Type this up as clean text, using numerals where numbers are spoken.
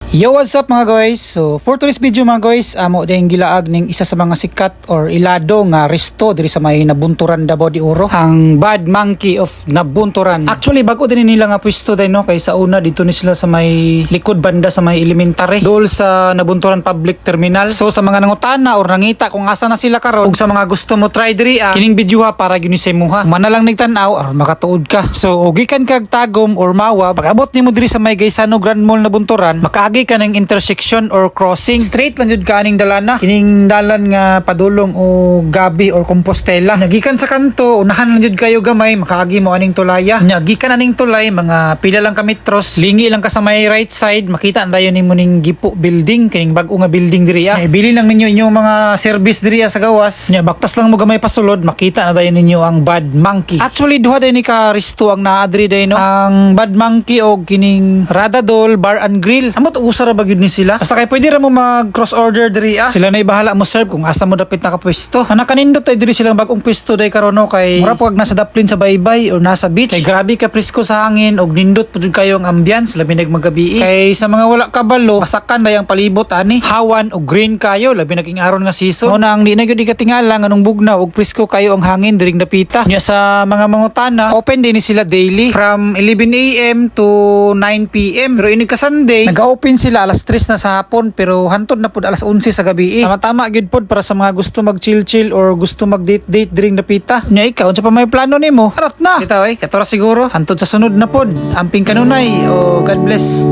Yo, what's up mga guys? So for today's video mga guys, amo din gilaag ning isa sa mga sikat or ilado nga resto diri sa may Nabunturan, Davao de Oro, ang Bad Monkey of Nabunturan. Actually bago din nila nga pwesto day no, kay sa una dito ni sila sa may likod banda sa may elementary dol sa Nabunturan Public Terminal. So sa mga nangutana or nangita kung asa na sila karon ug sa mga gusto mo try diri kining video ha para gyud ni sa imuha. Manalang nigtan-aw or makatuod ka. So ugikan kag Tagum or Mawa, pag-abot nimo diri sa may Gaisano Grand Mall Nabunturan, makaagi ka ng intersection or crossing. Straight lang jud ka aning dalana. Kining dalan nga padulong o Gabi or Compostela. Nagikan sa kanto, unahan lang jud kayo gamay, makaagi mo aning tulaya. Nagikan aning tulay, mga pila lang ka metros. Lingi lang ka sa may right side, makita andayon nimo ning Gipo building, kining bag-o nga building diri ibili lang ninyo inyong mga service diri sa gawas. Nya baktas lang mo gamay pasulod, makita na dayon ninyo ang Bad Monkey. Actually duha day ni ka resto ang naa diri day no. Ang Bad Monkey og kining Radadol Bar and Grill. Amot usara ba gyud ni sila. Basta kay pwede ra mo mag cross order diri Sila na ibahala mo serve kung asa mo dapit nakapwesto. Ana kanindot tay diri silang bag-ong pwesto day karon no, kay mura pag nasa daplin sa baybay or nasa beach. Kay grabe ka presko sa hangin og nindot pud kayo ang ambience labi nagmagabi. Kay sa mga wala kabalo, masakan day ang palibot ani. Hawan og green kayo labi naging aron nga season. Una ang di na gyud ikatingala nganong bugnaw og presko kayo ang hangin diring dapita. Nya sa mga mangutana, open din ni sila daily from 11 AM to 9 PM. Pero ini ka Sunday, nag-open sila alas 3 na sa hapon pero hantod na pud alas 11 sa gabi. Tama-tama gyud pod para sa mga gusto mag-chill-chill or gusto mag-date-date diring dapita. Nya ikaw unsa pa may plano nimo? Arat na. Kita katora siguro hantod sa sunod na pod. Amping kanunay o God bless.